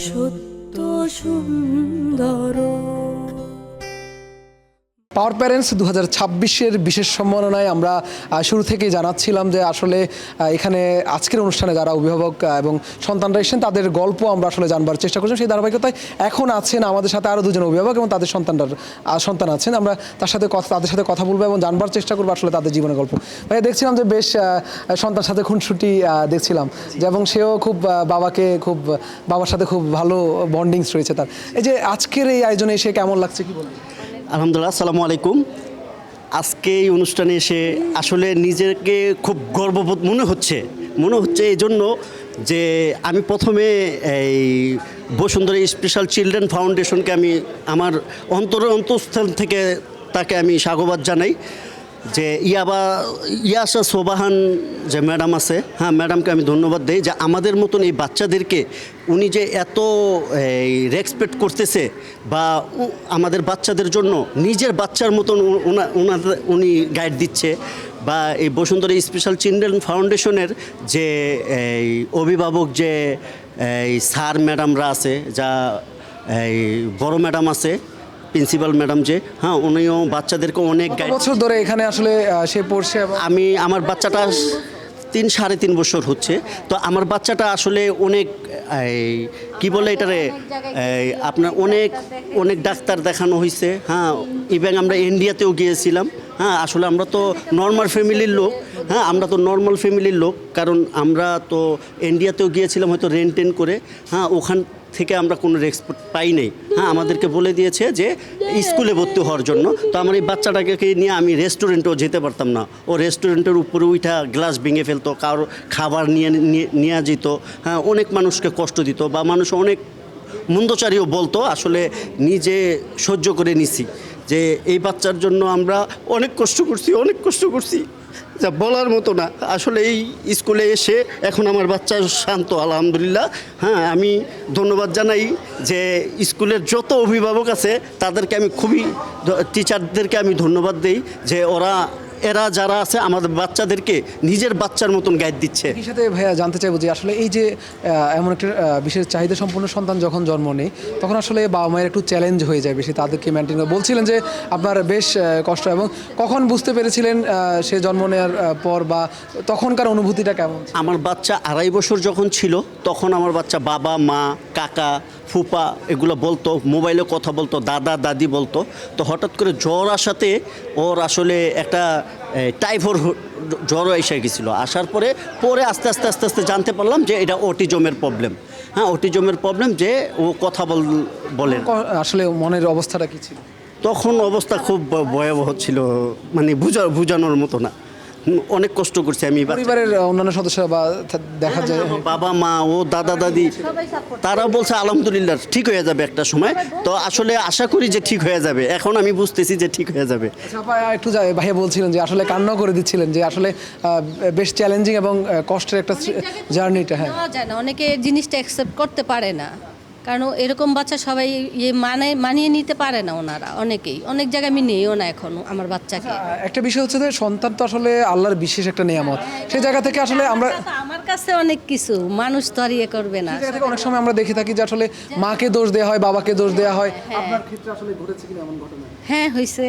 সত্য সুন্দর। পাওয়ার প্যারেন্টস 2026-এর বিশেষ সম্মাননায় আমরা শুরু থেকেই জানাচ্ছিলাম যে আসলে এখানে আজকের অনুষ্ঠানে যারা অভিভাবক এবং সন্তানরা এসেছেন তাদের গল্প আমরা আসলে জানবার চেষ্টা করছি। সেই ধারাবাহিকতায় এখন আছেন আমাদের সাথে আরও দুজন অভিভাবক এবং তাদের সন্তান আছেন। আমরা তাদের সাথে কথা বলবো এবং জানবার চেষ্টা করবো আসলে তাদের জীবনের গল্প। ভাই দেখছিলাম যে বেশ সন্তানের সাথে খুনসুটি দেখছিলাম যে, এবং সেও খুব বাবার সাথে খুব ভালো বন্ডিংস রয়েছে তার। এই যে আজকের এই আয়োজনে এসে কেমন লাগছে কি বলবেন? আলহামদুলিল্লাহ, আসসালামু আলাইকুম। আজকে এই অনুষ্ঠানে এসে আসলে নিজেকে খুব গর্ববোধ মনে হচ্ছে এই জন্য যে আমি প্রথমে এই বসুন্ধরা স্পেশাল চিলড্রেন ফাউন্ডেশনকে আমি আমার অন্তঃস্থল থেকে তাকে আমি স্বাগত জানাই। যে ইয়াসা সোবাহান যে ম্যাডাম আছে, হ্যাঁ ম্যাডামকে আমি ধন্যবাদ দিই যে আমাদের মতন এই বাচ্চাদেরকে উনি যে এত রেসপেক্ট করতেছে বা আমাদের বাচ্চাদের জন্য নিজের বাচ্চার মতন উনি গাইড দিচ্ছে। বা এই বসুন্ধরা স্পেশাল চিলড্রেন ফাউন্ডেশনের যে এই অভিভাবক যে এই স্যার ম্যাডামরা আছে, যা এই বড় ম্যাডাম আছে প্রিন্সিপাল ম্যাডাম যে, হ্যাঁ উনিও বাচ্চাদেরকে অনেক গাইড। বছর ধরে এখানে আসলে সে পড়ছে? আমার বাচ্চাটা 3-3.5 বছর হচ্ছে। তো আমার বাচ্চাটা আসলে অনেক কি বলে এটারে আপনার অনেক ডাক্তার দেখানো হয়েছে। হ্যাঁ ইভেন আমরা ইন্ডিয়াতেও গিয়েছিলাম। হ্যাঁ আসলে আমরা তো নর্মাল ফ্যামিলির লোক, কারণ আমরা তো ইন্ডিয়াতেও গিয়েছিলাম হয়তো রেন্ট করে। হ্যাঁ ওখান থেকে আমরা কোনো রেসপেক্ট পাই নাই। হ্যাঁ আমাদেরকে বলে দিয়েছে যে স্কুলে ভর্তি হওয়ার জন্য। তো আমার এই বাচ্চাটাকে নিয়ে আমি রেস্টুরেন্টেও যেতে পারতাম না। ও রেস্টুরেন্টের উপরে উঠা গ্লাস ভেঙে ফেলতো, কারোর খাবার নিয়ে যেত। হ্যাঁ অনেক মানুষকে কষ্ট দিত বা মানুষ অনেক মন্দচারীও বলতো। আসলে নিজে সহ্য করে নিছি যে এই বাচ্চার জন্য আমরা অনেক কষ্ট করছি যা বলার মতো না। আসলে এই স্কুলে এসে এখন আমার বাচ্চা শান্ত, আলহামদুলিল্লাহ। হ্যাঁ আমি ধন্যবাদ জানাই যে স্কুলের যত অভিভাবক আছে তাদেরকে আমি টিচারদেরকে আমি ধন্যবাদ দিই যে এরা যারা আছে আমাদের বাচ্চাদেরকে নিজের বাচ্চার মতন গাইড দিচ্ছে। এই সাথে ভাইয়া জানতে চাইবো যে আসলে এই যে এমন একটা বিশেষ চাহিদা সম্পন্ন সন্তান যখন জন্ম নেয় তখন আসলে বাবা মায়ের একটু চ্যালেঞ্জ হয়ে যায় বেশি তাদেরকে মেনটেন করে। বলছিলেন যে আপনার বেশ কষ্ট, এবং কখন বুঝতে পেরেছিলেন সে জন্ম নেওয়ার পর বা তখনকার অনুভূতিটা কেমন? আমার বাচ্চা 2.5 বছর যখন ছিল তখন আমার বাচ্চা বাবা মা কাকা ফুপা এগুলো বলতো, মোবাইলে কথা বলতো, দাদা দাদি বলতো। তো হঠাৎ করে জ্বর আসাতে ওর আসলে একটা টাইফয়েড জ্বর এসে গেছিলো। আসার পরে আস্তে জানতে পারলাম যে এটা অটিজমের প্রবলেম। হ্যাঁ অটিজমের প্রবলেম, যে ও কথা বলে। আসলে মনের অবস্থাটা কি ছিল তখন? অবস্থা খুব ভয়াবহ ছিল, মানে বুঝানোর মতো না। অনেক কষ্ট করছি আমি। পরিবারের অন্যান্য সদস্যরা বা দেখা যায় বাবা মা ও দাদা দাদি তারা বলছে আলহামদুলিল্লাহ ঠিক হয়ে যাবে একটা সময়। তো আসলে আশা করি যে ঠিক হয়ে যাবে, এখন আমি বুঝতেছি যে ঠিক হয়ে যাবে। একটু ভাইয়া বলছিলেন যে আসলে কান্নাও করে দিচ্ছিলেন যে আসলে বেশ চ্যালেঞ্জিং এবং কষ্টের একটা জার্নিটা। হ্যাঁ অনেকে জিনিসটা অ্যাকসেপ্ট করতে পারে না, কারণ এরকম বাচ্চা সবাই মানিয়ে নিতে পারে না। ওনারা অনেক জায়গায় আমি নেইও না এখনো আমার বাচ্চাকে। একটা বিষয় হচ্ছে যে সন্তান তো আসলে আল্লাহর বিশেষ একটা নিয়ামত। সেই জায়গা থেকে আসলে আমরা আমার কাছে অনেক কিছু মানুষ তো আর ইয়ে করবে না। অনেক সময় আমরা দেখে থাকি যে আসলে মাকে দোষ দেওয়া হয়, বাবাকে দোষ দেওয়া হয়। আপনার ক্ষেত্রে আসলে ঘটেছে কিনা এমন ঘটনা? হ্যাঁ হয়েছে।